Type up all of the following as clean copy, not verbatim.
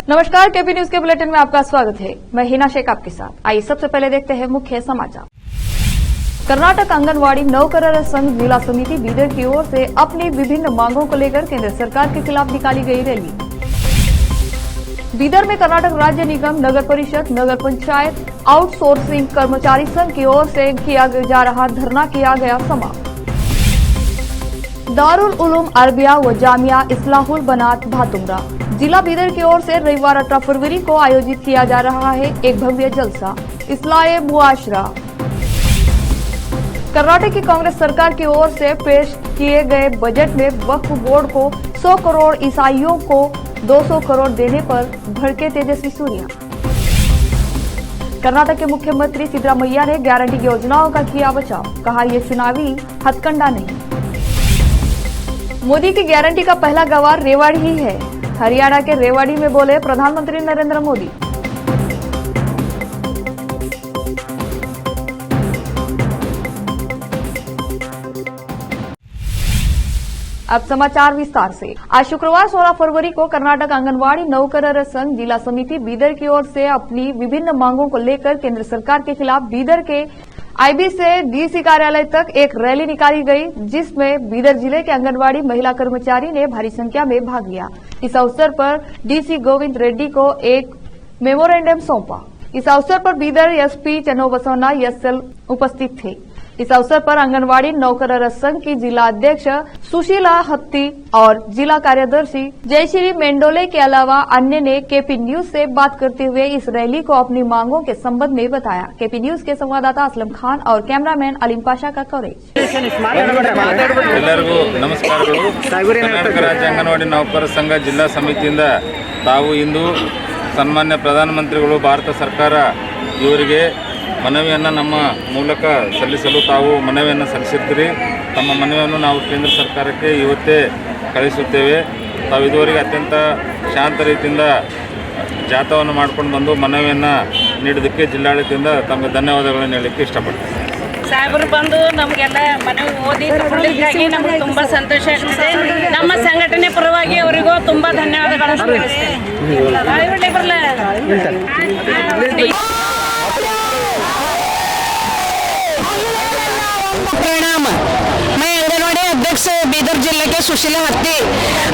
नमस्कार, KP news के bulletin में आपका स्वागत है। मैं हिना शेख आपके साथ। आइए सबसे पहले देखते हैं मुख्य समाचार। कर्नाटक आंगनवाड़ी नौकरर संघ जिला समिति बीदर की ओर से अपनी विभिन्न मांगों को लेकर केंद्र सरकार के खिलाफ निकाली गई रैली। बीदर में कर्नाटक राज्य निगम, नगर परिषद, नगर पंचायत आउटसोर्सिंग कर्मचारी संघ की ओर से किया जा रहा धरना किया गया समाप्त। दारुल उलूम अरबिया व जामिया इस्लाहुल बनात भातुमरा जिला बीदर की ओर से रविवार 18 फरवरी को आयोजित किया जा रहा है एक भव्य जलसा इस्लाह मुआशरा। कर्नाटक की कांग्रेस सरकार की ओर से पेश किए गए बजट में वक्फ बोर्ड को 100 करोड़, ईसाइयों को 200 करोड़ देने पर भड़के तेजस्वी सूर्या। कर्नाटक के मुख्यमंत्री सिद्धरामैया ने गारंटी योजनाओं का किया बचाव, कहा यह चुनावी हथकंडा नहीं। मोदी की गारंटी का पहला गवाह रेवाड़ी ही है। हरियाणा के रेवाड़ी में बोले प्रधानमंत्री नरेंद्र मोदी। अब समाचार विस्तार से। आज शुक्रवार 16 फरवरी को कर्नाटक आंगनवाड़ी नौकरर संघ जिला समिति बीदर की ओर से अपनी विभिन्न मांगों को लेकर केंद्र सरकार के खिलाफ बीदर के आईबी से डीसी कार्यालय तक एक रैली निकाली गई, जिसमें बीदर जिले के आंगनवाड़ी महिला कर्मचारी ने भारी संख्या में भाग लिया। इस अवसर पर डीसी गोविंद रेड्डी को एक मेमोरेंडम सौंपा। इस अवसर पर बीदर एसपी चन्नबसवन्ना एसएल उपस्थित थे। इस अवसर पर आंगनवाड़ी नौकरर संघ की जिला अध्यक्ष सुशीला हत्ती और जिला कार्यदर्शी जयश्री मेंडोले के अलावा अन्य ने केपी न्यूज से बात करते हुए इस रैली को अपनी मांगों के संबंध में बताया। केपी न्यूज के संवाददाता असलम खान और कैमरामैन अलीम पाशा का कवरेज। ಎಲ್ಲರಿಗೂ ನಮಸ್ಕಾರಗಳು। ಕರ್ನಾಟಕ ರಾಜ್ಯ ಅಂಗನವಾಡಿ ನೌಕರರ ಸಂಘ ಜಿಲ್ಲಾ ಸಮಿತಿಯಿಂದ ತಾವು ಇಂದು ಸನ್ಮಾನ್ಯ ಪ್ರಧಾನಮಂತ್ರಿಗಳು ಭಾರತ ಸರ್ಕಾರ ಇವರಿಗೆ ಮನವಿಯನ್ನು ನಮ್ಮ ಮೂಲಕ ಸಲ್ಲಿಸಲು ತಾವು ಮನವಿಯನ್ನು ಸಲ್ಲಿಸಿರ್ತೀರಿ। ತಮ್ಮ ಮನವಿಯನ್ನು ನಾವು ಕೇಂದ್ರ ಸರ್ಕಾರಕ್ಕೆ ಇವತ್ತೇ ಕಳಿಸುತ್ತೇವೆ। ತಾವು ಇದುವರೆಗೆ ಅತ್ಯಂತ ಶಾಂತ ರೀತಿಯಿಂದ ಜಾಥಾವನ್ನು ಮಾಡ್ಕೊಂಡು ಬಂದು ಮನವಿಯನ್ನು ನೀಡೋದಕ್ಕೆ ಜಿಲ್ಲಾಡಳಿತದಿಂದ ತಮಗೆ ಧನ್ಯವಾದಗಳನ್ನು ಹೇಳಲಿಕ್ಕೆ ಇಷ್ಟಪಡ್ತೀನಿ। ಸಾಹೇಬರು ಬಂದು ನಮಗೆಲ್ಲ ಮನವಿ ಓದಿ ತಗೊಳ್ಳಿಕ್ಕಾಗಿ ನಮಗೆ ತುಂಬ ಸಂತೋಷ ಆಗ್ತದೆ। ನಮ್ಮ ಸಂಘಟನೆ ಪರವಾಗಿ ಅವರಿಗೂ ತುಂಬ ಧನ್ಯವಾದಗಳನ್ನು ತಿಳಿಸ್ತೇನೆ। प्रणाम। मैं आंगनवाड़ी अध्यक्ष बीदर जिले के सुशीला हत्ती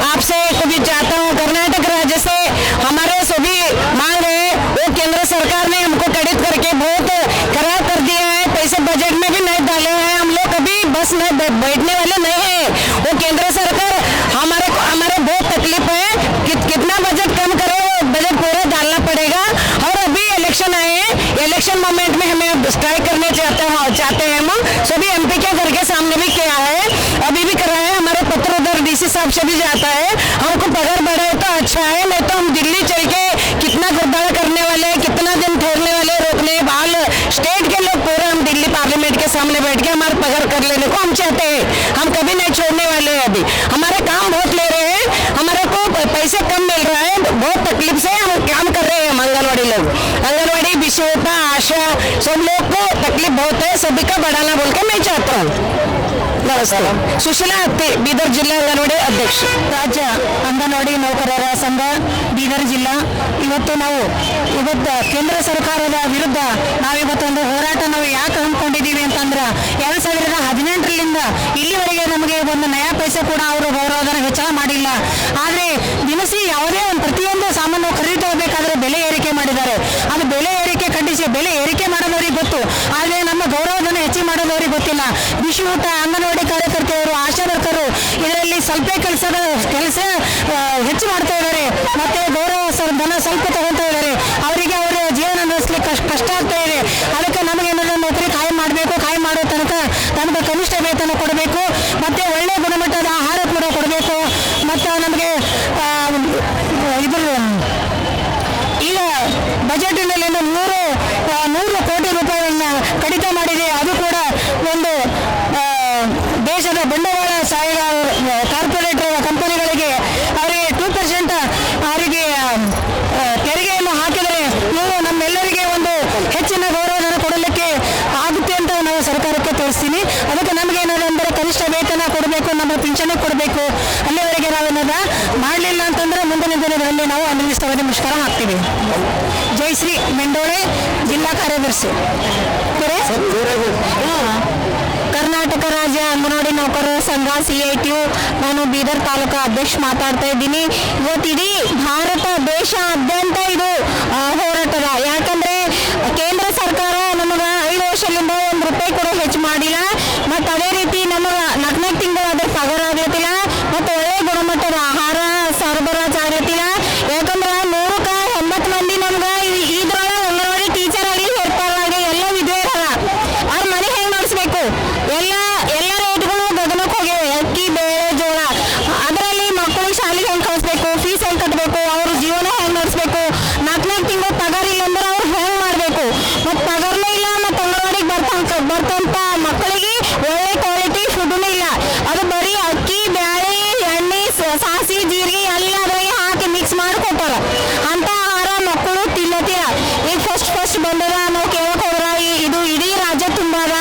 आपसे कभी चाहता हूँ, कर्नाटक राज्य से हमारे सभी मांग है वो केंद्र सरकार ने हमको कड़ित करके बहुत खराब कर दिया है। पैसे बजट में भी नहीं डाले हैं। हम लोग कभी बस में बैठने वाले नहीं है। वो केंद्र सरकार हमारे बहुत तकलीफ है। कितना बजट कम करे, वो बजट पूरा डालना पड़ेगा। और अभी इलेक्शन आए हैं, इलेक्शन मोमेंट में हमें स्ट्राइक करने चाहते हैं हम सभी एमपी के घर के सामने भी किया है, अभी भी कर रहे हैं। हमारे पत्र उधर डीसी साहब से भी जाता है। हमको पगार बढ़े तो अच्छा है, नहीं तो हम दिल्ली चल के कितना घोटाला करने वाले, कितना दिन ठहरने वाले, रोकने बाल स्टेट के लोग पूरे हम दिल्ली पार्लियामेंट के सामने बैठ के हमारे पगार कर लेने को हम चाहते हैं। हम कभी नहीं छोड़ने वाले हैं। अभी हमारे काम बहुत ले रहे हैं, हमारे को पैसे कम मिल रहा है, बहुत तकलीफ से हम काम कर रहे हैं। आंगनवाड़ी लोग, आंगनवाड़ी विषयता आशा सब लोग को तकलीफ बहुत है, सभी का बढ़ाना बोल के मैं चाहता हूँ। नमस्ते। सुशीला हत्ती, बीदर जिला अंगनवाड़ी अध्यक्ष। राज्य अंगनवाड़ी नौकरರ ಸಂಘ ಬೀದರ್ ಜಿಲ್ಲಾ ಇವತ್ತು ಕೇಂದ್ರ ಸರ್ಕಾರದ ವಿರುದ್ಧ ನಾವಿವತ್ತೊಂದು ಹೋರಾಟ ಯಾಕೆ ಹಮ್ಮಿಕೊಂಡಿದ್ದೀವಿ ಅಂತಂದ್ರೆ 2018ರಿಂದ ಇಲ್ಲಿವರೆಗೆ ನಮಗೆ ಒಂದು ನಯಾ ಪೈಸೆ ಕೂಡ ಅವರು ಗೌರವಧನ ಹೆಚ್ಚಳ ಮಾಡಿಲ್ಲ। ಆದರೆ ದಿನಸಿ ಯಾವುದೇ ಒಂದು ಪ್ರತಿಯೊಂದು ಸಾಮಾನು ಖರೀದಿ ಹೋಗಬೇಕಾದ್ರೆ ಬೆಲೆ ಏರಿಕೆ ಮಾಡಿದ್ದಾರೆ। ಅದು ಬೆಲೆ ಏರಿಕೆ ಖಂಡಿಸಿ ಬೆಲೆ ಏರಿಕೆ ಮಾಡೋದವರಿಗೆ ಗೊತ್ತು, ಆದರೆ ನಮ್ಮ ಗೌರವಧನ ಹೆಚ್ಚಿಗೆ ಮಾಡೋದವರಿಗೆ ಗೊತ್ತಿಲ್ಲ। ವಿಶ್ವ ಊಟ ಅಂಗನವಾಡಿ ಕಾರ್ಯಕರ್ತೆಯರು, ಆಶಾ ವರ್ಕರು ಇದರಲ್ಲಿ ಸ್ವಲ್ಪ ಕೆಲಸ ಹೆಚ್ಚು ಮಾಡ್ತಾ ಇದ್ದಾರೆ, ಮತ್ತೆ ಗೌರವ ಧನ ಸ್ವಲ್ಪ ತಗೊಳ್ತಾ ಇದ್ದಾರೆ। ಅವರಿಗೆ ಅವರ ಜೀವನ ನಡೆಸಲಿಕ್ಕೆ ಕಷ್ಟ ಆಗ್ತಾ ಇದೆ। ಅದಕ್ಕೆ ನಮಗೆ ಏನಾದರೂ ನೌಕರಿ ಕಾಯಂ ಮಾಡಬೇಕು, ಕಾಯಂ ಮಾಡೋ ತನಕ ನಮಗೆ ಕನಿಷ್ಠ ವೇತನ ಕೊಡಬೇಕು, ಮತ್ತೆ ಒಳ್ಳೆಯ ಗುಣಮಟ್ಟದ ಆಹಾರ ಕೂಡ ಕೊಡಬೇಕು। ಮತ್ತು ನಮಗೆ ಈಗ ಬಜೆಟ್ನಲ್ಲಿ 100 ಕೋಟಿ ರೂಪಾಯಿಗಳನ್ನ ಕಡಿತ ಮಾಡಿದೆ। ಅದು ಕೂಡ ಒಂದು ದೇಶದ ಬಂಡವಾಳ ಕಾರ್ಪೊರೇಟ್ ಕಂಪನಿಗಳಿಗೆ ಅವರಿಗೆ 2% ಅವರಿಗೆ ತೆರಿಗೆಯನ್ನು ಹಾಕಿದರೆ ಇವರು ನಮ್ಮೆಲ್ಲರಿಗೆ ಒಂದು ಹೆಚ್ಚಿನ ಗೌರವಧನ ಕೊಡಲಿಕ್ಕೆ ಆಗುತ್ತೆ ಅಂತ ನಾವು ಸರ್ಕಾರಕ್ಕೆ ತೋರಿಸ್ತೀನಿ। ಅದಕ್ಕೆ ನಮಗೆ ಏನಾದರೂ ಅಂದರೆ ಕನಿಷ್ಠ ವೇತನ ಕೊಡಬೇಕು, ನಮ್ಮ ಪಿಂಚಣಿ ಕೊಡಬೇಕು. ಅಲ್ಲಿವರೆಗೆ ನಾವೇನದ ಮಾಡಲಿಲ್ಲ ಅಂತಂದ್ರೆ ಮುಂದಿನ ದಿನಗಳಲ್ಲಿ ನಾವು ಅನಿರ್ದಿಷ್ಟವಾದ ಮುಷ್ಕರ ಹಾಕ್ತೀವಿ. ಜಯಶ್ರೀ ಮೆಂಡೋಳೆ, ಜಿಲ್ಲಾ ಕಾರ್ಯದರ್ಶಿ. ಕರ್ನಾಟಕ ರಾಜ್ಯ ಅಂಗನವಾಡಿ ನೌಕರರ ಸಂಘ CITU, ನಾನು ಬೀದರ್ ತಾಲೂಕು ಅಧ್ಯಕ್ಷ ಮಾತಾಡ್ತಾ ಇದ್ದೀನಿ. ಇವತ್ತಿಡೀ ಭಾರತ ದೇಶಾದ್ಯಂತ ಇದು ಹೋರಾಟದ. ಯಾಕಂದ್ರೆ ಕೇಂದ್ರ ಸರ್ಕಾರ ನಮಗೆ 5 ವರ್ಷದಿಂದ ₹1 ಕೂಡ ಹೆಚ್ಚು ಮಾಡಿಲ್ಲ. ಮತ್ತು ಅದೇ ರೀತಿ ನಮಗೆ 4 ತಿಂಗಳು ಅದರ ಪಗಾರ ಆಗತ್ತಿಲ್ಲ. ಮತ್ತು ಒಳ್ಳೆ ಗುಣಮಟ್ಟದ ಆಹಾರ ಸರಬರಾಜು ಆಗತ್ತಿಲ್ಲ. ಯಾಕಂದ್ರೆ 100ಕ್ಕೆ 80 ಮಂದಿ ನಮ್ಗೆ ಇದ್ರೊಳಗೆ ಅಂಗನವಾಡಿ ಟೀಚರ್ ಆಗಲಿ ಹೆಲ್ಪರ್ ಎಲ್ಲ ವಿಧೇಯರಲ್ಲ. ಅವ್ರ ಮನೆ ಹೆಂಗೆ ನಡೆಸ್ಬೇಕು? ಎಲ್ಲ ರೇಟ್ಗಳು ಗಗನಕ್ಕೆ ಹೋಗಿವೆ. ಅಕ್ಕಿ, ಬೇಳೆ, ಜೋಳ. ಅದರಲ್ಲಿ ಮಕ್ಕಳಿಗೆ ಶಾಲೆಗೆ ಹೆಂಗೆ ಕಳಿಸ್ಬೇಕು, ಫೀಸ್ ಹೆಂಗೆ ಕಟ್ಟಬೇಕು, ಅವ್ರ ಜೀವನ ಹೆಂಗೆ ನಡೆಸ್ಬೇಕು? 4 ತಿಂಗಳು ಪಗಾರ ಇಲ್ಲ ಅಂದ್ರೆ ಅವ್ರು ಹೆಂಗೆ ಮಾಡಬೇಕು? ಮತ್ತು ಪಗಾರನೂ ಇಲ್ಲ, ಮತ್ತು ಅಂಗನವಾಡಿಗೆ ಬರ್ತಂತ ಮಕ್ಕಳಿಗೆ ಒಳ್ಳೆ ಕ್ವಾಲಿಟಿ ಫುಡ್ಡೂ ಇಲ್ಲ. ಅದು ಬರೀ ಅಕ್ಕಿ, ಬೇಳೆ, ಎಣ್ಣೆ, ಸಾಸಿ, ಜೀರಿಗೆ ಎಲ್ಲ ಅದ್ರಾಗೆ ಹಾಕಿ ಮಿಕ್ಸ್ ಮಾಡಿ ಕೊಟ್ಟಾರ. ಅಂತ ಆಹಾರ ಮಕ್ಕಳು ತಿನ್ನತ್ತಿಲ್ಲ. ಈಗ ಫಸ್ಟ್ ಬಂದದ ನಾವು ಕೇಳಕ್ಕೆ ಹೋದ್ರ ಇದು ಇಡೀ ರಾಜ್ಯ ತುಂಬಾದ,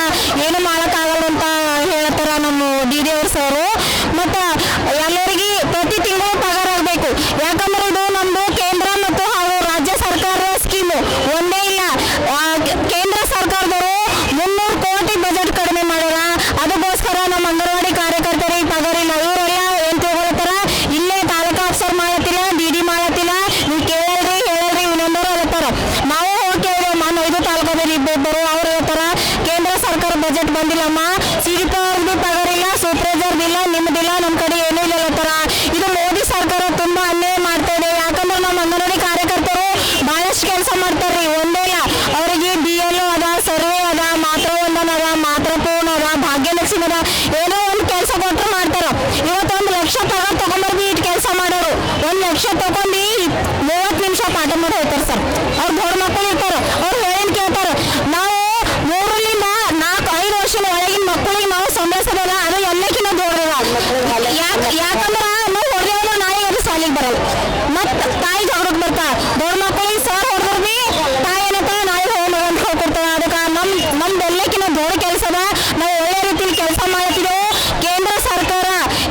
ಏನು ಮಾಡೋಕ್ಕಾಗಲ್ಲ ಅಂತ ಹೇಳ್ತಾರ ನಮ್ಮ DDO ಸರು. ಮತ್ತು ಎಲ್ಲರಿಗೆ ಪ್ರತಿ ತಿಂಗಳು ಪಗಾರ ಆಗಬೇಕು. ಯಾಕಂದ್ರೆ ಇದು ನಮ್ಮದು ಕೇಂದ್ರ ಮತ್ತು ಹಾಗೂ ರಾಜ್ಯ ಸರ್ಕಾರದ ಸ್ಕೀಮು ಒಂದೇ ಇಲ್ಲ. ಕೇಂದ್ರ ಸರ್ಕಾರದವರು 300 ಕೋಟಿ ಬಜೆಟ್ ಕಡಿಮೆ ಮಾಡ್ಯಾರ. ಅದಕ್ಕೋಸ್ಕರ ನಮ್ಮ ಅಂಗನವಾಡಿ ಕಾರ್ಯಕರ್ತರಿಗೆ ಪಗಾರ ಇಲ್ಲ. ಇವರೆಲ್ಲ ಏನು ತಿಳ್ಕೊಳ್ತಾರ, ಇಲ್ಲೇ ತಾಲೂಕಾ ಅಫ್ಸರ್ ಮಾಡತ್ತಿಲ್ಲ, DD ಮಾಡತ್ತಿಲ್ಲ, ನೀವು ಕೇಳಲ್ರಿ ಹೇಳಲ್ರಿ ಇನ್ನೊಂದವರು ಹೇಳ್ತಾರ. ನಾವು ಹೋಗಿ ಕೇಳಿದೆವು, ನಾನು 5 ತಾಲೂಕದಲ್ಲಿ ಇಬ್ಬರು. ಅವ್ರು ಹೇಳ್ತಾರ ಕೇಂದ್ರ ಸರ್ಕಾರ ಬಜೆಟ್ ಬಂದಿಲ್ಲಮ್ಮ, CDP ಅವ್ರದ್ದು ಪಗಾರ ಇಲ್ಲ, ಸೂಪರ್ವೈಸರ್ದು ಇಲ್ಲ, ನಿಮ್ಮದಿಲ್ಲ, ನಮ್ಮ ಕಡೆ ಏನೂ ಇಲ್ಲ ಹೇಳ್ತಾರ. ಇದು ಮೋದಿ ಸರ್ಕಾರ ತುಂಬಾ ಅನ್ಯಾಯ ಮಾಡ್ತಾ ಇದೆ. ಯಾಕಂದ್ರೆ ನಮ್ಮ ಅಂಗನವಾಡಿ ಕಾರ್ಯಕರ್ತರು ಬಹಳಷ್ಟು ಕೆಲಸ ಮಾಡ್ತಾರ್ರಿ. ಒಂದೇ ಇಲ್ಲ, ಅವರಿಗೆ BLO ಅದ, ಸರ್ವೆ ಅದ, ಮಾತೃವಂದನ ಅದ, ಮಾತೃಪೂರ್ಣ ಅದ, ಭಾಗ್ಯಲಕ್ಷ್ಮಿ ಅದ, ಏನೋ ಒಂದು ಕೆಲಸ ಕೊಟ್ಟರು ಮಾಡ್ತಾರ. ಇವತ್ತು 1 ಲಕ್ಷ ಪಗಾರ ತಗೊಂಡ್ಬರ್ಬಿ ಇಟ್ಟು ಕೆಲಸ ಮಾಡೋರು 1 ಲಕ್ಷ ತಗೊಂಡು 30 ನಿಮಿಷ ಪಾಠ ಮಾಡಿ ಹೋಗ್ತಾರೆ ಸರ್. ಅವ್ರು ದೊಡ್ಡ ಮಕ್ಕಳು ಇರ್ತಾರೆ, ಅವ್ರು ಹೇಳೇನು ಕೇಳ್ತಾರೆ. ನಾವು 3ರಿಂದ 4-5 ವರ್ಷದ ಒಳಗಿನ ಮಕ್ಕಳಿಗೆ ನಾವು ಸಂಭಾಳಿಸೋದಲ್ಲ, ಅದು ಎಲ್ಲಕ್ಕಿಂತ ದೊಡ್ಡದ. ಯಾಕಂದ್ರೆ ನಾವು ಹೊಡೆಯೋದು ನಾಯಿಗೆ ಅದು ಸಾಲಿಗೆ ಬರಲ್ಲ. ಮತ್ತು ತಾಯಿ ಜಗಳಕ್ಕೆ ಬರ್ತಾರೆ. ದೊಡ್ಡ ಮಕ್ಕಳಿಗೆ ಸರ್ ಹೊಡೆದ್ರು ಭೀ ತಾಯಿ ಏನಂತ ನಾಯಿ ಹೋಗಿ ಅಂತ ಹೇಳ್ಕೊಡ್ತಾರೆ. ಅದಕ್ಕೆ ನಮ್ದು ಎಲ್ಲಕ್ಕಿಂತ ದೊಡ್ಡ ಕೆಲಸದ. ನಾವು ಒಳ್ಳೆ ರೀತಿಯಲ್ಲಿ ಕೆಲಸ ಮಾಡ್ತಿದ್ದೆವು. ಕೇಂದ್ರ ಸರ್ಕಾರ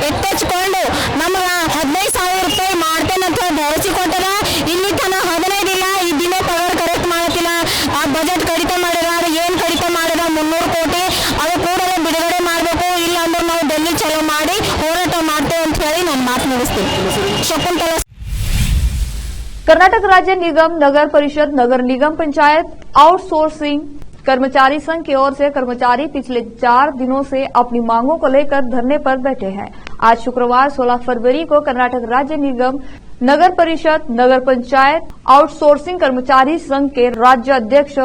ಎತ್ತೆಚ್ಕೊಂಡು ನಮ್ಗೆ 15,000 ರೂಪಾಯಿ ಮಾಡ್ತೇನೆ ಅಂತ ಭರವಸೆ ಕೊಟ್ಟದ. ಇಲ್ಲಿ ತನ 15 ಇಲ್ಲ, ಈ ದಿನ ಪಗಾರ ಕರೆಕ್ಟ್ ಮಾಡತ್ತಿಲ್ಲ. ಆ ಬಜೆಟ್ ಕಡಿತ ಮಾಡಿದ. ಅದು ಏನು ಕಡಿತ ಮಾಡಿದ? 300 ಕೋಟಿ. ಅದು ಕೂಡಲೇ ಬಿಡುಗಡೆ ಮಾಡಬೇಕು. ಇಲ್ಲ ಅಂದ್ರೆ ನಾವು ಡೆಲ್ಲಿ ಚಲೋ ಮಾಡಿ ಹೋರಾಟ ಮಾಡ್ತೇವೆ ಅಂತ ಹೇಳಿ ನಾನು ಮಾತು ಮುಗಿಸ್ತೀನಿ. ಶಕುಂತಲಾ. कर्नाटक राज्य निगम, नगर परिषद, नगर निगम पंचायत आउटसोर्सिंग कर्मचारी संघ की ओर से कर्मचारी पिछले 4 दिनों से अपनी मांगों को लेकर धरने पर बैठे हैं। आज शुक्रवार 16 फरवरी को कर्नाटक राज्य निगम, नगर परिषद, नगर पंचायत आउटसोर्सिंग कर्मचारी संघ के राज्य अध्यक्ष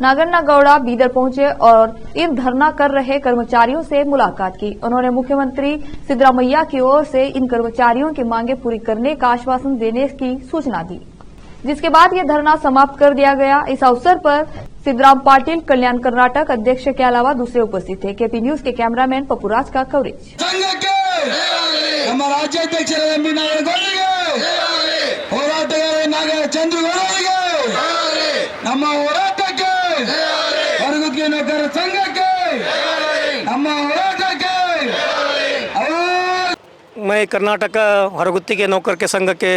नागन्ना गौड़ा बीदर पहुंचे और इन धरना कर रहे कर्मचारियों से मुलाकात की। उन्होंने मुख्यमंत्री सिद्धरामैया की ओर से इन कर्मचारियों की मांगे पूरी करने का आश्वासन देने की सूचना दी, जिसके बाद ये धरना समाप्त कर दिया गया। इस अवसर पर सिद्धराम पाटिल, कल्याण कर्नाटक अध्यक्ष के अलावा दूसरे उपस्थित थे। KP न्यूज के कैमरामैन पपुराज का कवरेज। ನಮ್ಮ ರಾಜ್ಯಾಧ್ಯಕ್ಷರ MB ನಾಗೇಗೌಡರಿಗೆ, ಹೋರಾಟಗಾರ ಚಂದ್ರಗೌಡರಿಗೆ, ನಮ್ಮ ಹೋರಾಟಕ್ಕೆ ಹೊರಗುತ್ತಿಗೆ ನೌಕರರ ಸಂಘಕ್ಕೆ, ನಮ್ಮ ಹೋರಾಟಕ್ಕೆ मैं कर्नाटक हरगुत्ती नौकर के संघ के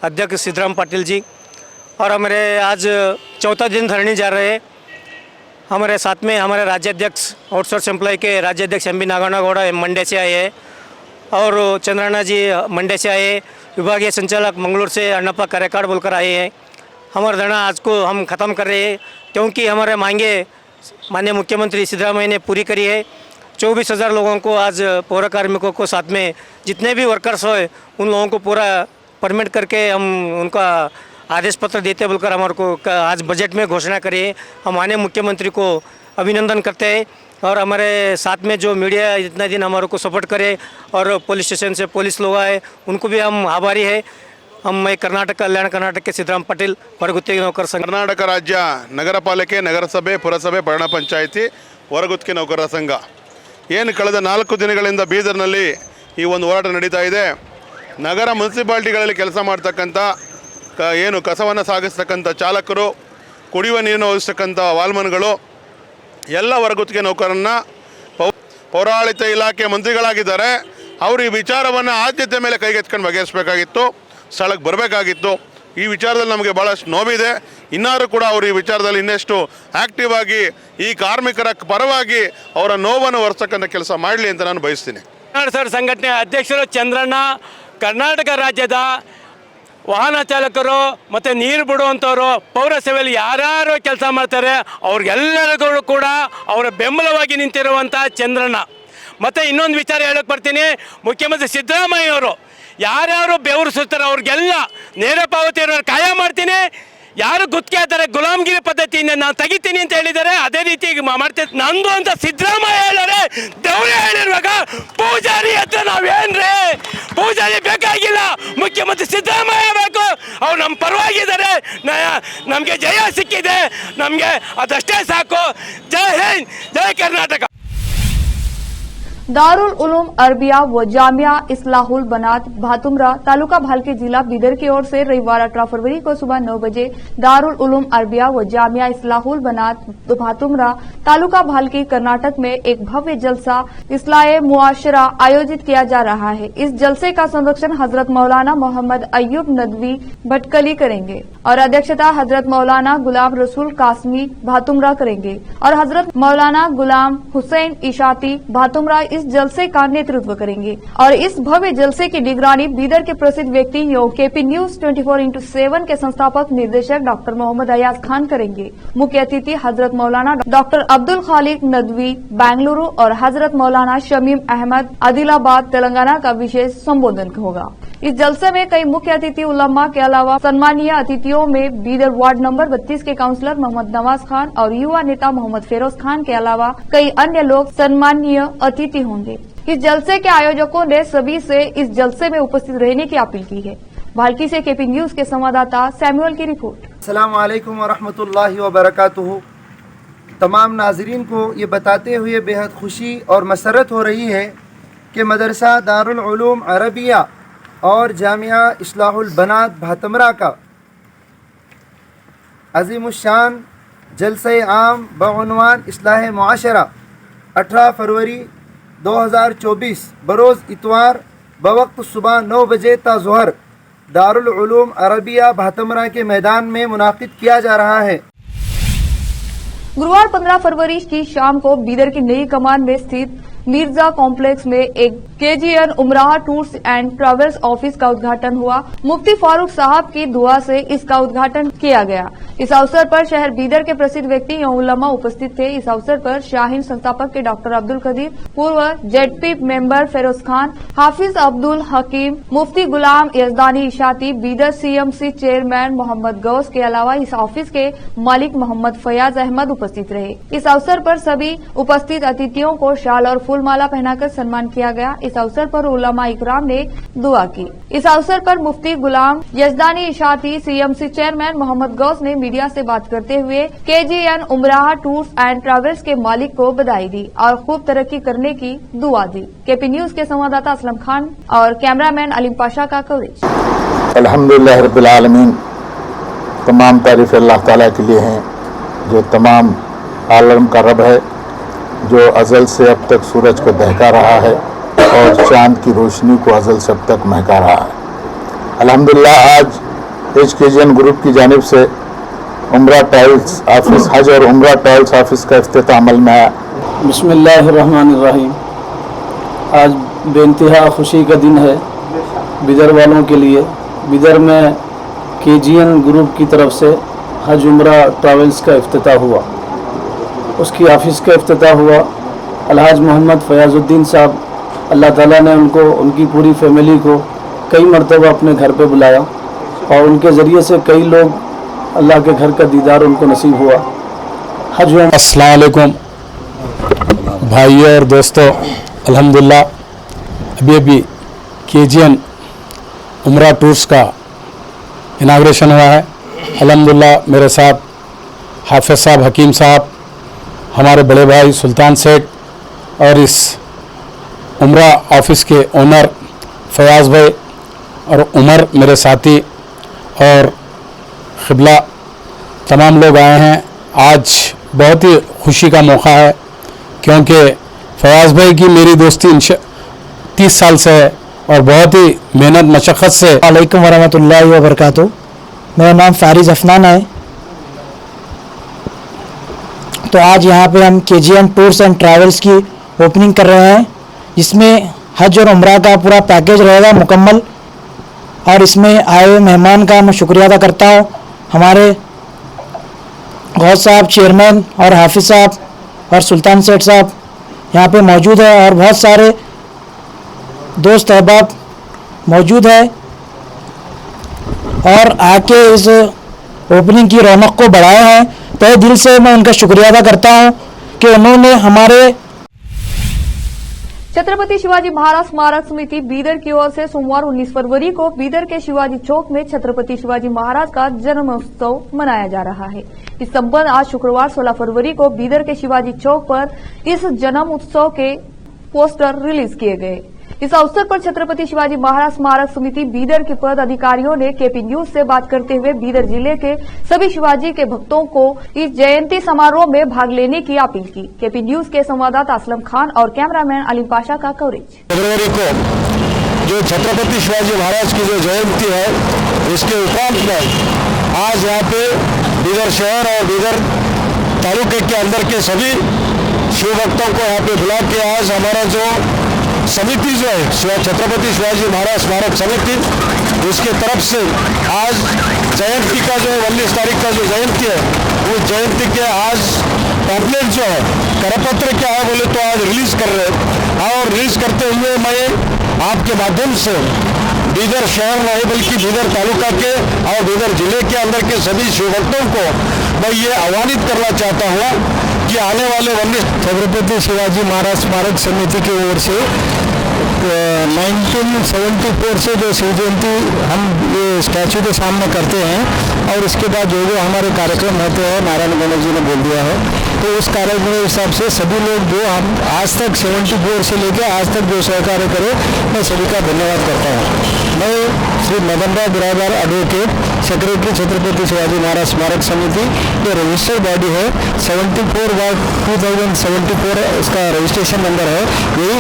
अध्यक्ष सिद्धराम पाटिल जी और हमारे आज 4था दिन धरने जा रहे हैं। हमारे साथ में हमारे राज्याध्यक्ष आउटसोर्स एम्प्लॉय के राज्याध्यक्ष MB नागन्ना गौड़ा मंडे से आए हैं और चंद्राना जी मंडे से आए, विभागीय संचालक मंगलूर से अण्णप्पा करेकाड़ बोलकर आए हैं। हमारा धरना आज को हम ख़त्म कर रहे हैं क्योंकि हमारे मांगे माननीय मुख्यमंत्री सिद्धरामैया ने पूरी करी है। 24,000 लोगों को आज पौर कार्मिकों को साथ में जितने भी वर्कर्स हो उन लोगों को पूरा परमिट करके हम उनका आदेश पत्र देते बोलकर हमारे को आज बजट में घोषणा करी है। हम माननीय मुख्यमंत्री को अभिनंदन करते हैं और हमारे साथ में जो मीडिया इतना दिन हमारे को सपोर्ट करे और पुलिस स्टेशन से पुलिस लोग आए उनको भी हम आभारी है। मैं कर्नाटक कल्याण कर्नाटक के सिद्धराम पाटिल ಹೊರಗುತ್ತಿಗೆ ನೌಕರ ಸಂಘ ಕರ್ನಾಟಕ ರಾಜ್ಯ ನಗರ ಪಾಲಿಕೆ, ನಗರಸಭೆ, ಪುರಸಭೆ, ಪಟ್ಟಣ ಪಂಚಾಯಿತಿ ಹೊರಗುತ್ತಿಗೆ ನೌಕರರ ಸಂಘ ಏನು ಕಳೆದ 4 ದಿನಗಳಿಂದ ಬೀದರ್ನಲ್ಲಿ ಈ ಒಂದು ಹೋರಾಟ ನಡೀತಾ ಇದೆ. ನಗರ ಮುನ್ಸಿಪಾಲ್ಟಿಗಳಲ್ಲಿ ಕೆಲಸ ಮಾಡ್ತಕ್ಕಂಥ ಏನು ಕಸವನ್ನು ಸಾಗಿಸ್ತಕ್ಕಂಥ ಚಾಲಕರು, ಕುಡಿಯುವ ನೀರನ್ನು ಒದಗಿಸ್ತಕ್ಕಂಥ ವಾಲ್ಮನ್ಗಳು ಎಲ್ಲ ಹೊರಗುತ್ತಿಗೆ ನೌಕರರನ್ನು ಪೌರಾಡಳಿತ ಇಲಾಖೆ ಮಂತ್ರಿಗಳಾಗಿದ್ದಾರೆ. ಅವರು ಈ ವಿಚಾರವನ್ನು ಆದ್ಯತೆ ಮೇಲೆ ಕೈಗೆತ್ಕೊಂಡು ಬಗೆಹರಿಸಬೇಕಾಗಿತ್ತು, ಸ್ಥಳಕ್ಕೆ ಬರಬೇಕಾಗಿತ್ತು. ಈ ವಿಚಾರದಲ್ಲಿ ನಮಗೆ ಭಾಳಷ್ಟು ನೋವಿದೆ. ಇನ್ನಾರು ಕೂಡ ಅವರು ಈ ವಿಚಾರದಲ್ಲಿ ಇನ್ನಷ್ಟು ಆ್ಯಕ್ಟಿವ್ ಆಗಿ ಈ ಕಾರ್ಮಿಕರ ಪರವಾಗಿ ಅವರ ನೋವನ್ನು ಹೊರತಕ್ಕಂಥ ಕೆಲಸ ಮಾಡಲಿ ಅಂತ ನಾನು ಬಯಸ್ತೀನಿ. ಸರ್ ಸಂಘಟನೆ ಅಧ್ಯಕ್ಷರು ಚಂದ್ರಣ್ಣ, ಕರ್ನಾಟಕ ರಾಜ್ಯದ ವಾಹನ ಚಾಲಕರು ಮತ್ತು ನೀರು ಬಿಡುವಂಥವ್ರು, ಪೌರಸೇವೆಯಲ್ಲಿ ಯಾರ್ಯಾರು ಕೆಲಸ ಮಾಡ್ತಾರೆ ಅವ್ರಿಗೆಲ್ಲರಿಗೂ ಕೂಡ ಅವರ ಬೆಂಬಲವಾಗಿ ನಿಂತಿರುವಂಥ ಚಂದ್ರಣ್ಣ. ಮತ್ತು ಇನ್ನೊಂದು ವಿಚಾರ ಹೇಳಕ್ಕೆ ಬರ್ತೀನಿ, ಮುಖ್ಯಮಂತ್ರಿ ಸಿದ್ದರಾಮಯ್ಯವರು ಯಾರ್ಯಾರು ಬೆವರು ಸುತ್ತಾರೆ ಅವ್ರಿಗೆಲ್ಲ ನೇರ ಪಾವತಿಯನ್ನು ಕಾಯ ಮಾಡ್ತೀನಿ. ಯಾರು ಗುತ್ತಿಗೆ ಆಗ್ತಾರೆ ಗುಲಾಮಗಿರಿ ಪದ್ಧತಿಯಿಂದ ನಾನು ತೆಗಿತೀನಿ ಅಂತ ಹೇಳಿದ್ದಾರೆ, ಅದೇ ರೀತಿ ಮಾಡ್ತೀನಿ ನಂದು ಅಂತ ಸಿದ್ದರಾಮಯ್ಯ ಹೇಳೋರೆ. ದೇವರೇ ಹೇಳಿರುವಾಗ ಪೂಜಾರಿ ಹತ್ರ ನಾವೇನ್ರಿ, ಪೂಜಾರಿ ಬೇಕಾಗಿಲ್ಲ, ಮುಖ್ಯಮಂತ್ರಿ ಸಿದ್ದರಾಮಯ್ಯ ಬೇಕು. ಅವ್ರು ನಮ್ಮ ಪರವಾಗಿದ್ದಾರೆ, ನಮಗೆ ಜಯ ಸಿಕ್ಕಿದೆ, ನಮಗೆ ಅದಷ್ಟೇ ಸಾಕು. ಜೈ ಹಿಂದ್, ಜೈ ಕರ್ನಾಟಕ. दारुल उलूम अरबिया व जामिया इस्लाहुल बनात भातुमरा तालुका भालके जिला बीदर की ओर से रविवार 18 फरवरी को सुबह 9 बजे दारुल उलूम अरबिया व जामिया इस्लाहुल बनात भातुमरा तालुका भालके कर्नाटक में एक भव्य जलसा इस्लाहे मुआशरा आयोजित किया जा रहा है। इस जलसे का संरक्षण हजरत मौलाना मोहम्मद अय्यूब नदवी भटकली करेंगे और अध्यक्षता हजरत मौलाना गुलाम रसूल कासमी भातुमरा करेंगे और हजरत मौलाना गुलाम हुसैन इशाती भातुमरा इस जलसे का नेतृत्व करेंगे और इस भव्य जलसे की निगरानी बीदर के प्रसिद्ध व्यक्ति एवं केपी न्यूज 24x7 के संस्थापक निर्देशक डॉक्टर मोहम्मद अयाज खान करेंगे। मुख्य अतिथि हजरत मौलाना डॉक्टर अब्दुल खालिक नदवी बेंगलुरु और हजरत मौलाना शमीम अहमद आदिलाबाद तेलंगाना का विशेष संबोधन होगा। इस जलसे में कई मुख्य अतिथि उलमा के अलावा सम्मानीय अतिथियों में बीदर वार्ड नंबर 32 के काउंसलर मोहम्मद नवाज खान और युवा नेता मोहम्मद फेरोज खान के अलावा कई अन्य लोग सम्मानीय अतिथि होंगे। इस जलसे के आयोजकों ने सभी से इस जलसे में उपस्थित रहने की अपील की है। भालकी से केपी न्यूज के संवाददाता सैमुअल की रिपोर्ट। अस्सलाम वालेकुम वरहमतुल्लाहि वबरकातुहू। तमाम नाजरीन को ये बताते हुए बेहद खुशी और मसरत हो रही है कि मदरसा दारुल उलूम अरबिया और जामिया इस्लाहुल बनात भातमरा का अज़ीमुश्शान जलसे आम बउनवान इस्लाह मुआशरा 18 फरवरी 2024 बरोज़ इतवार बवक्त सुबह 9 बजे ता ज़ोहर दारुल उलूम अरबिया भातमरा के मैदान में मुनाकिद किया जा रहा है। गुरुवार 15 फरवरी की शाम को बीदर की नई कमान में स्थित मिर्जा कॉम्प्लेक्स में एक KGN Umrah tours and travels office का उद्घाटन हुआ। मुफ्ती फारूक साहब की दुआ से इसका उद्घाटन किया गया। इस अवसर पर शहर बीदर के प्रसिद्ध व्यक्ति एवं उलमा उपस्थित थे। इस अवसर पर शाहीन संस्थापक के डॉक्टर अब्दुल कदीर, पूर्व ZP मेंबर फेरोज खान, हाफिज अब्दुल हकीम, मुफ्ती गुलाम यजदानी इशाती, बीदर CMC चेयरमैन मोहम्मद गौस के अलावा इस ऑफिस के मालिक मोहम्मद फयाज अहमद उपस्थित रहे। इस अवसर पर सभी उपस्थित अतिथियों को शाल और फूलमाला पहनाकर सम्मान किया गया। इस अवसर पर उलमा इकराम ने दुआ की। इस अवसर पर मुफ्ती गुलाम यजदानी इशाती, CMC चेयरमैन मोहम्मद गौस ने मीडिया से बात करते हुए KGN Umrah tours and travels के मालिक को बधाई दी और खूब तरक्की करने की दुआ दी। केपी न्यूज के संवाददाता असलम खान और कैमरामैन अलीम पाशा का कवरेज। अल्हम्दुलिल्लाह रब्बिल आलमीन, तमाम तारीफ अल्लाह ताला के लिए हैं जो तमाम आलम का रब है, जो अज़ल से अब तक सूरज को दहका रहा है और चाँद की रोशनी को अज़ल से अब तक महका रहा है। अल्हम्दुलिल्लाह आज KGN ग्रुप की जानिब से उम्रा ट्रैवल्स ऑफिस, हज और उम्रा ट्रैवल्स ऑफिस का इफ्तिताह अमल में आया। बिस्मिल्लाहिर्रहमानिर्रहीम। आज बेइंतहा खुशी का दिन है बिदर वालों के लिए। बिदर में KGN ग्रुप की तरफ से हज उम्रा ट्रैवल्स का इफ्तिताह हुआ, उसकी ऑफिस का इफ्तिताह हुआ। अलहाज मोहम्मद फयाजुद्दीन साहब, अल्लाह ताला ने उनको, उनकी पूरी फैमिली को कई मरतबा अपने घर पे बुलाया और उनके ज़रिए से कई लोग अल्लाह के घर का दीदार उनको नसीब हुआ। हज अस्सलाम वालेकुम भाइयों और दोस्तों, अल्हम्दुलिल्लाह अभी KGN उमरा टूर्स का इनाग्रेशन हुआ है। अल्हम्दुलिल्लाह मेरे साथ हाफिज साहब, हकीम साहब, हमारे बड़े भाई सुल्तान सेठ और इस उमरा ऑफिस के ओनर फयाज भाई और उमर मेरे साथी और क़िबला तमाम लोग आए हैं। आज बहुत ही खुशी का मौका है क्योंकि फवाज भाई की मेरी दोस्ती 30 साल से है और बहुत ही मेहनत मशक्क़त से। वालेकुम वरहमतुल्लाहि वबरकातुहू। मेरा नाम फारिज अफनान है। तो आज यहाँ पे हम KGN टूर्स एंड ट्रैवल्स की ओपनिंग कर रहे हैं, जिसमें हज और उम्रा का पूरा पैकेज रहेगा मुकम्मल। और इसमें आए हुए मेहमान का मैं शुक्रिया अदा करता हूँ। हमारे गौस साहब चेयरमैन और हाफिज़ साहब और सुल्तान सेठ साहब यहाँ पे मौजूद है और बहुत सारे दोस्त अहबाब मौजूद है और आके इस ओपनिंग की रौनक को बढ़ाए हैं। तहे दिल से मैं उनका शुक्रिया अदा करता हूँ कि उन्होंने हमारे छत्रपति शिवाजी महाराज स्मारक समिति बीदर की ओर से सोमवार 19 फरवरी को बीदर के शिवाजी चौक में छत्रपति शिवाजी महाराज का जन्मोत्सव मनाया जा रहा है। इस संबंध आज शुक्रवार 16 फरवरी को बीदर के शिवाजी चौक पर इस जन्म उत्सव के पोस्टर रिलीज किए गए। इस अवसर पर छत्रपति शिवाजी महाराज स्मारक समिति बीदर के पद अधिकारियों ने KP न्यूज से बात करते हुए बीदर जिले के सभी शिवाजी के भक्तों को इस जयंती समारोह में भाग लेने की अपील की। KP न्यूज के संवाददाता असलम खान और कैमरामैन अलीम पाशा का कवरेज। फरवरी को जो छत्रपति शिवाजी महाराज की जो जयंती है, उसके उपरांत में आज यहाँ पे बीदर शहर और बीदर तालुके के अंदर के सभी शिव भक्तों को यहाँ पे बुला के आज हमारा जो समिति जो है छत्रपति शिवाजी महाराज स्मारक समिति, उसके तरफ से आज जयंती का जो 19 तारीख का जो जयंती है, वो जयंती के आज पैम्पलेट जो है करपत्र क्या है बोले तो आज रिलीज कर रहे हैं। और रिलीज करते हुए मैं आपके माध्यम से बीदर शहर नहीं बल्कि बीदर तालुका के और बीदर जिले के अंदर के सभी शिव भक्तों को मैं ये आह्वानित करना चाहता हूँ कि आने वाले 19 छत्रपति शिवाजी महाराज स्मारक समिति की ओर से 1974 से जो शिव जयंती हम ये स्टैचू के सामने करते हैं और उसके बाद जो जो हमारे कार्यक्रम होते हैं, नारायण गणेश जी ने बोल दिया है, तो उस कार्यक्रम के हिसाब से सभी लोग जो हम आज तक 74 से लेकर आज तक जो सहकार्य करे, मैं सभी का धन्यवाद करता हूँ। मैं श्री मदन राव बिरादार एडवोकेट, सेक्रेटरी छत्रपति शिवाजी महाराज स्मारक समिति, जो रजिस्टर्ड बॉडी है 74/2074 इसका रजिस्ट्रेशन नंबर है। यही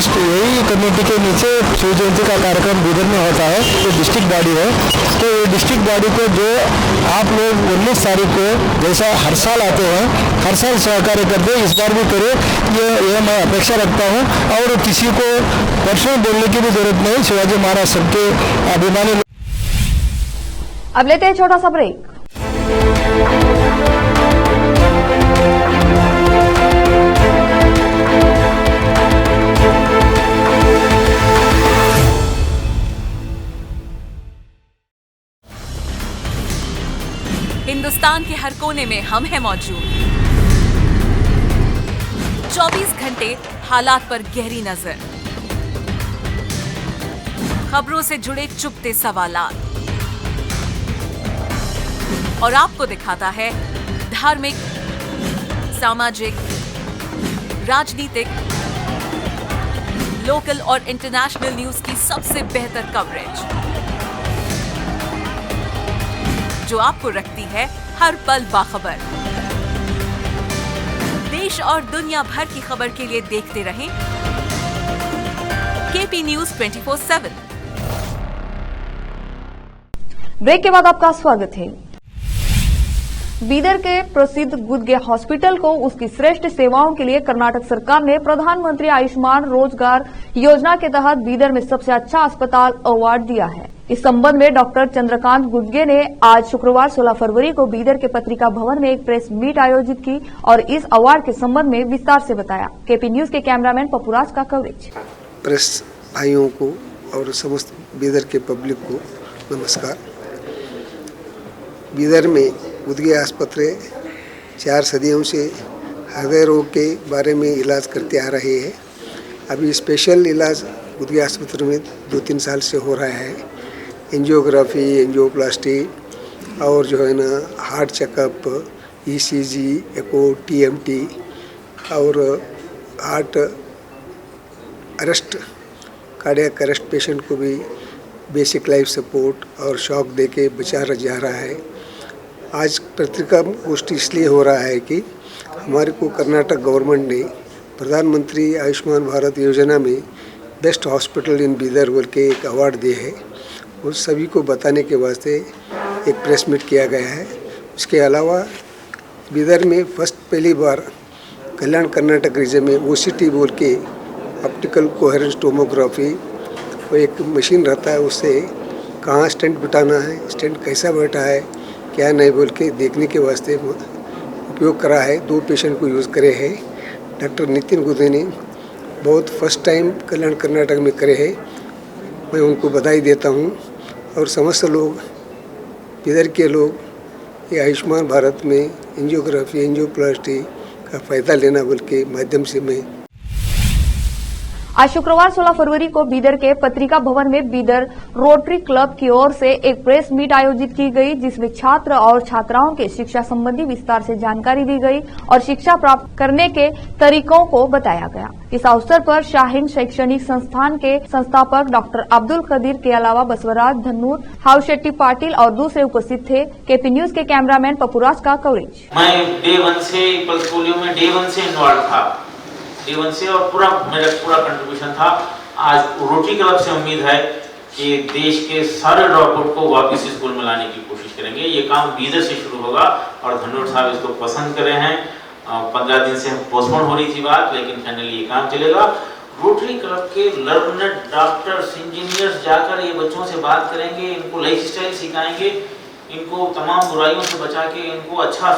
कमेटी के नीचे शिव जयंती का कार्यक्रम बीदर में होता है, ये डिस्ट्रिक्ट बॉडी है। तो ये डिस्ट्रिक्ट बॉडी को जो आप लोग 19 तारीख को जैसा हर साल आते हैं, हर साल सहकार्य करते, इस बार भी करें, ये मैं अपेक्षा रखता हूँ। और किसी को पर्सनल बोलने की भी जरूरत नहीं, शिवाजी महाराज सबके अभिमानी। अब लेते हैं छोटा सा ब्रेक। हिंदुस्तान के हर कोने में हम हैं मौजूद। 24 घंटे हालात पर गहरी नजर, खबरों से जुड़े चुपते सवालात और आपको दिखाता है धार्मिक, सामाजिक, राजनीतिक, लोकल और इंटरनेशनल न्यूज की सबसे बेहतर कवरेज, जो आपको रखती है हर पल बाखबर। देश और दुनिया भर की खबर के लिए देखते रहें KP न्यूज 24/7। ब्रेक के बाद आपका स्वागत है। बीदर के प्रसिद्ध गुदगे हॉस्पिटल को उसकी श्रेष्ठ सेवाओं के लिए कर्नाटक सरकार ने प्रधानमंत्री आयुष्मान रोजगार योजना के तहत बीदर में सबसे अच्छा अस्पताल अवार्ड दिया है। इस संबंध में डॉक्टर चंद्रकांत गुदगे ने आज शुक्रवार 16 फरवरी को बीदर के पत्रिका भवन में एक प्रेस मीट आयोजित की और इस अवार्ड के संबंध में विस्तार से बताया। KP न्यूज के कैमरामैन पपुराज का कवरेज। प्रेस भाइयों को और समस्त बीदर के पब्लिक को नमस्कार। बीदर में गुदगे आस्पत्रे 4 सदियों से हृदय रोग के बारे में इलाज करते आ रहे हैं। अभी स्पेशल इलाज गुदगे आस्पत्रि में 2-3 साल से हो रहा है। एंजियोग्राफी, एंजियोप्लास्टी और जो है ना हार्ट चेकअप, ECG, एको, TMT और heart arrest, cardiac arrest patient को भी बेसिक लाइफ सपोर्ट और शॉक देके बचाया जा रहा है। आज पत्रिका गोष्ठी इसलिए हो रहा है कि हमारे को कर्नाटक गवर्नमेंट ने प्रधानमंत्री आयुष्मान भारत योजना में बेस्ट हॉस्पिटल इन बीदर बोल के एक अवार्ड दिए है, उस सभी को बताने के वास्ते एक प्रेस मीट किया गया है। उसके अलावा बीदर में पहली बार कल्याण कर्नाटक रीजन में OCT बोल के ऑप्टिकल कोहेरेंस टोमोग्राफी, वो एक मशीन रहता है, उससे कहाँ स्टेंट बिठाना है, स्टेंट कैसा बैठा है, क्या नहीं बोल के देखने के वास्ते उपयोग करा है। 2 पेशेंट को यूज़ करे हैं। डॉक्टर नितिन गुदे ने बहुत फर्स्ट टाइम कल्याण कर्नाटक में करे हैं, मैं उनको बधाई देता हूँ। और समस्त लोग, इधर के लोग ये आयुष्मान भारत में एंजियोग्राफी, एंजियोप्लास्टी का फ़ायदा लेना बोल के माध्यम से मैं आज शुक्रवार 16 फरवरी को बीदर के पत्रिका भवन में बीदर रोटरी क्लब की ओर से एक प्रेस मीट आयोजित की गई, जिसमें छात्र और छात्राओं के शिक्षा संबंधी विस्तार से जानकारी दी गई और शिक्षा प्राप्त करने के तरीकों को बताया गया। इस अवसर पर शाहीन शैक्षणिक संस्थान के संस्थापक डॉक्टर अब्दुल कदीर के अलावा बसवराज धन्नूर, हाउशेट्टी पाटिल और दूसरे उपस्थित थे। केपी न्यूज के कैमरामैन पपुराज का कवरेज। मैं डे 1 से पल्स पोलियो में डे 1 से इन्वॉल्व था, डे 1 से, और मेरा पूरा कंट्रीब्यूशन था। आज रोटरी क्लब से उम्मीद है कि देश के सारे ड्रॉपआउट को वापस स्कूल में लाने की कोशिश करेंगे। ये काम बीदर से शुरू होगा और धन्नोर साहब इसको पसंद करे हैं। 15 दिन से पोस्टपोन हो रही थी बात, लेकिन फाइनली ये काम चलेगा। रोटरी क्लब के लर्नर, डॉक्टर्स, इंजीनियर्स जाकर ये बच्चों से बात करेंगे, इनको लाइफ स्टाइल सिखाएंगे, इनको तमाम बुराइयों से बचा के इनको अच्छा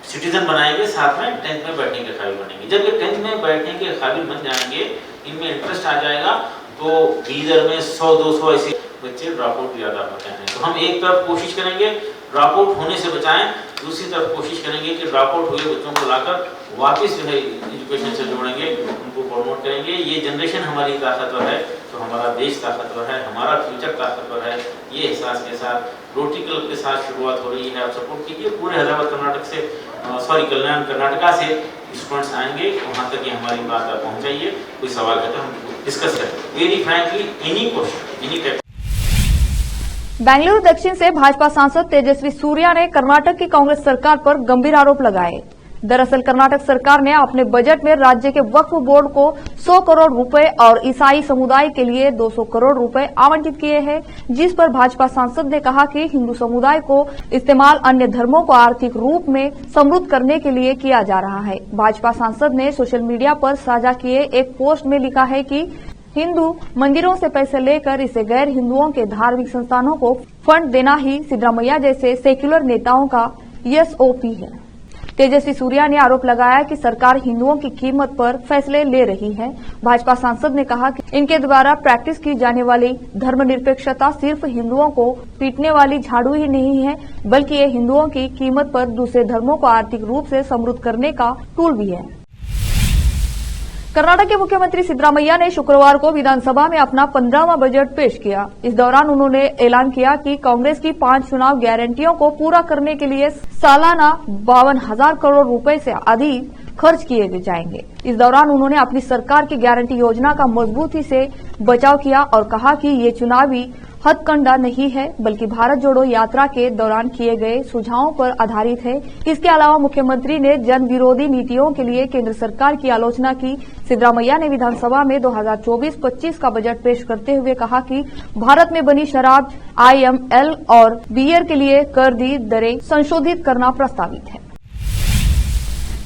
सिटीजन बनाएंगे। साथ में 10th में बैठने के काबिल बनेंगे। जब ये 10th में बैठने के काबिल बन जाएंगे, इनमें इंटरेस्ट आ जाएगा, तो बीदर में 100-200 ऐसे बच्चे ड्रॉप आउट ज़्यादा होते हैं। तो हम एक तरफ कोशिश करेंगे ड्रॉप आउट होने से बचाएं, दूसरी तरफ कोशिश करेंगे कि ड्रॉप आउट हुए बच्चों को लाकर वापस जो है एजुकेशन से जोड़ेंगे, उनको प्रमोट करेंगे। ये जनरेशन हमारी ताकतवर है, तो हमारा देश ताकतवर है, हमारा फ्यूचर ताकतवर है। ये एहसास के साथ रोटरी क्लब के साथ शुरुआत हो रही है। आप सपोर्ट कीजिए। पूरे हैदराबाद कर्नाटक से, कल्याण कर्नाटका से स्टूडेंट्स आएंगे, वहाँ तक ये हमारी बात आप पहुँचाइए। कोई सवाल है तो हम डिस्कस करें। Very frankly, any question, any type. Bengaluru दक्षिण से भाजपा सांसद तेजस्वी सूर्या ने कर्नाटक की कांग्रेस सरकार पर गंभीर आरोप लगाए। दरअसल कर्नाटक सरकार ने अपने बजट में राज्य के वक्फ बोर्ड को 100 करोड़ रुपए और ईसाई समुदाय के लिए 200 करोड़ रुपए आवंटित किए हैं, जिस पर भाजपा सांसद ने कहा कि हिंदू समुदाय को इस्तेमाल अन्य धर्मों को आर्थिक रूप में समृद्ध करने के लिए किया जा रहा है। भाजपा सांसद ने सोशल मीडिया पर साझा किए एक पोस्ट में लिखा है कि हिंदू मंदिरों से पैसे लेकर इसे गैर हिंदुओं के धार्मिक संस्थानों को फंड देना ही सिद्धरामैया जैसे सेक्युलर नेताओं का SOP है। तेजस्वी सूर्या ने आरोप लगाया कि सरकार हिंदुओं की कीमत पर फैसले ले रही है। भाजपा सांसद ने कहा कि इनके द्वारा प्रैक्टिस की जाने वाली धर्मनिरपेक्षता सिर्फ हिंदुओं को पीटने वाली झाड़ू ही नहीं है, बल्कि ये हिंदुओं की कीमत पर दूसरे धर्मों को आर्थिक रूप से समृद्ध करने का टूल भी है। कर्नाटक के मुख्यमंत्री सिद्धरामैया ने शुक्रवार को विधानसभा में अपना 15वां बजट पेश किया। इस दौरान उन्होंने ऐलान किया कि कांग्रेस की 5 चुनाव गारंटियों को पूरा करने के लिए सालाना 52,000 करोड़ रुपए से अधिक खर्च किए जाएंगे। इस दौरान उन्होंने अपनी सरकार की गारंटी योजना का मजबूती से बचाव किया और कहा कि ये चुनावी हथकंडा नहीं है, बल्कि भारत जोड़ो यात्रा के दौरान किए गए सुझावों पर आधारित है। इसके अलावा मुख्यमंत्री ने जन विरोधी नीतियों के लिए केंद्र सरकार की आलोचना की। सिद्धरामैया ने विधानसभा में 2024-25 का बजट पेश करते हुए कहा कि भारत में बनी शराब, IML और बियर के लिए कर दी दरें संशोधित करना प्रस्तावित है।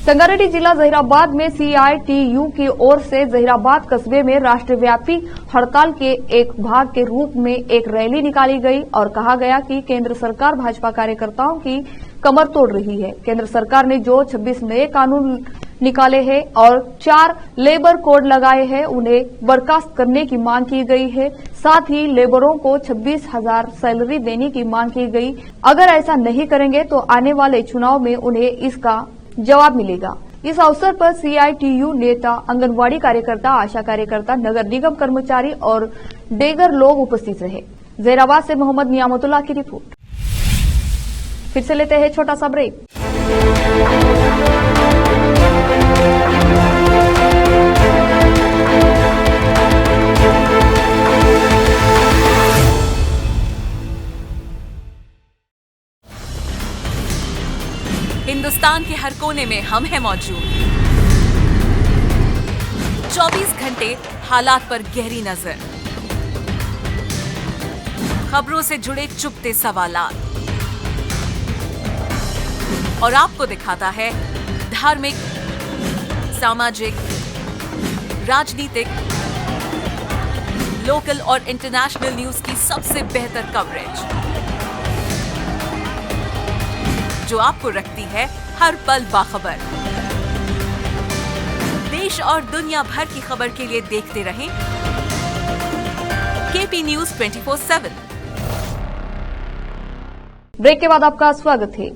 संगारेड्डी जिला जहीराबाद में CITU की ओर से जहीराबाद कस्बे में राष्ट्रव्यापी हड़ताल के एक भाग के रूप में एक रैली निकाली गई और कहा गया कि केंद्र सरकार भाजपा कार्यकर्ताओं की कमर तोड़ रही है। केंद्र सरकार ने जो 26 नए कानून निकाले हैं और 4 लेबर कोड लगाए हैं, उन्हें बर्खास्त करने की मांग की गई है। साथ ही लेबरों को 26,000 सैलरी देने की मांग की गई। अगर ऐसा नहीं करेंगे तो आने वाले चुनाव में उन्हें इसका जवाब मिलेगा। इस अवसर पर CITU नेता, आंगनवाड़ी कार्यकर्ता, आशा कार्यकर्ता, नगर निगम कर्मचारी और देगर लोग उपस्थित रहे। जहीराबाद से मोहम्मद नियामतुल्लाह की रिपोर्ट। फिर से लेते हैं छोटा सा ब्रेक। हिंदुस्तान के हर कोने में हम हैं मौजूद। 24 घंटे हालात पर गहरी नजर, खबरों से जुड़े चुभते सवालात और आपको दिखाता है धार्मिक, सामाजिक, राजनीतिक, लोकल और इंटरनेशनल न्यूज की सबसे बेहतर कवरेज, जो आपको रखती है हर पल बाखबर। देश और दुनिया भर की खबर के लिए देखते रहें केपी न्यूज 24/7। ब्रेक के बाद आपका स्वागत है।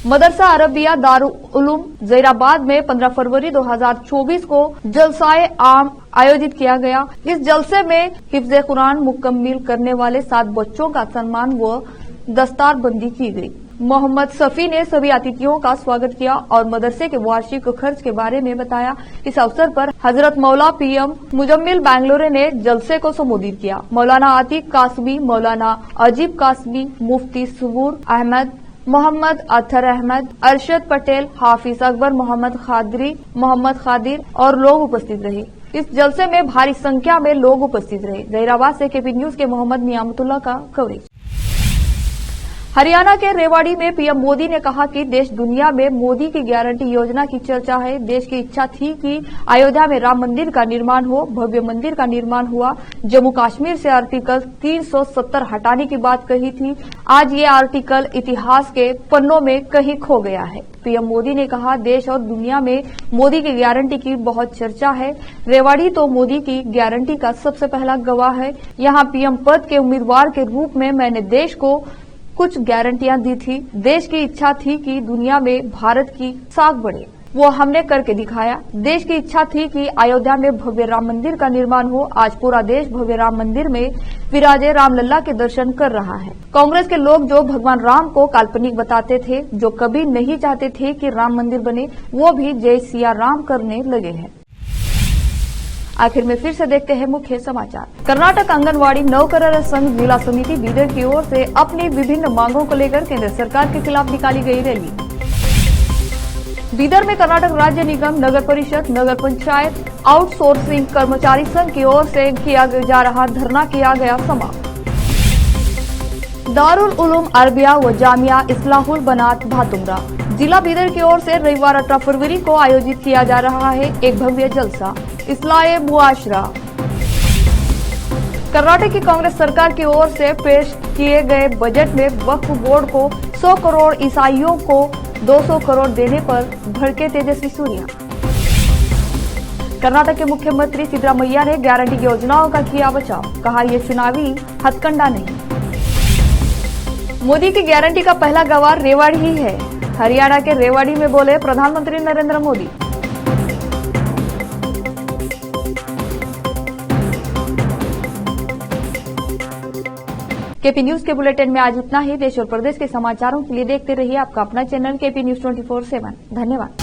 मदरसा अरबिया दारुल उलूम जहीराबाद में 15 फरवरी 2024 को जलसाए आम आयोजित किया गया। इस जलसे में हिफ्ज़े कुरान मुकम्मिल करने वाले 7 बच्चों का सम्मान व दस्तारबंदी की गई। मोहम्मद सफी ने सभी अतिथियों का स्वागत किया और मदरसे के वार्षिक खर्च के बारे में बताया। इस अवसर पर हजरत मौला पीएम मुजम्मिल बैंगलोरे ने जलसे को संबोधित किया। मौलाना आतिक कासमी, मौलाना अजीब कासमी, मुफ्ती सबूर अहमद, मोहम्मद अतर अहमद, अरशद पटेल, हाफिज अकबर मोहम्मद खादिर और लोग उपस्थित रहे। इस जलसे में भारी संख्या में लोग उपस्थित रहे। जहीराबाद से केपी न्यूज के मोहम्मद नियामतुल्लाह का कवरेज। हरियाणा के रेवाड़ी में पीएम मोदी ने कहा कि देश दुनिया में मोदी की गारंटी योजना की चर्चा है। देश की इच्छा थी कि अयोध्या में राम मंदिर का निर्माण हो, भव्य मंदिर का निर्माण हुआ। जम्मू कश्मीर से आर्टिकल 370 हटाने की बात कही थी। आज ये आर्टिकल इतिहास के पन्नों में कहीं खो गया है। पीएम मोदी ने कहा, देश और दुनिया में मोदी की गारंटी की बहुत चर्चा है। रेवाड़ी तो मोदी की गारंटी का सबसे पहला गवाह है। यहाँ पीएम पद के उम्मीदवार के रूप में मैंने देश को कुछ गारंटियां दी थी। देश की इच्छा थी कि दुनिया में भारत की साख बढ़े, वो हमने करके दिखाया। देश की इच्छा थी कि अयोध्या में भव्य राम मंदिर का निर्माण हो। आज पूरा देश भव्य राम मंदिर में विराजे रामलला के दर्शन कर रहा है। कांग्रेस के लोग जो भगवान राम को काल्पनिक बताते थे, जो कभी नहीं चाहते थे कि राम मंदिर बने, वो भी जय सिया राम करने लगे हैं। आखिर में फिर से देखते हैं मुख्य समाचार। कर्नाटक आंगनवाड़ी नौकरर संघ जिला समिति बीदर की ओर से अपनी विभिन्न मांगों को लेकर केंद्र सरकार के खिलाफ निकाली गई रैली। बीदर में कर्नाटक राज्य निगम, नगर परिषद, नगर पंचायत आउटसोर्सिंग कर्मचारी संघ की ओर से किया जा रहा धरना किया गया समाप्त। दारुल उलूम अरबिया व जामिया इस्लाहुल बनात भातुमरा जिला बीदर की ओर से रविवार 18 फरवरी को आयोजित किया जा रहा है एक भव्य जलसा इस्लाहे मुआशरा। कर्नाटक की कांग्रेस सरकार की ओर से पेश किए गए बजट में वक्फ बोर्ड को 100 करोड़, ईसाइयों को 200 करोड़ देने पर भड़के तेजस्वी सूर्या। कर्नाटक के मुख्यमंत्री सिद्धरामैया ने गारंटी योजनाओं का किया बचाव, कहा ये चुनावी हथकंडा नहीं। मोदी की गारंटी का पहला गवाह रेवाड़ी ही है। हरियाणा के रेवाड़ी में बोले प्रधानमंत्री नरेंद्र मोदी। केपी न्यूज के बुलेटिन में आज इतना ही। देश और प्रदेश के समाचारों के लिए देखते रहिए आपका अपना चैनल केपी न्यूज 24/7। धन्यवाद।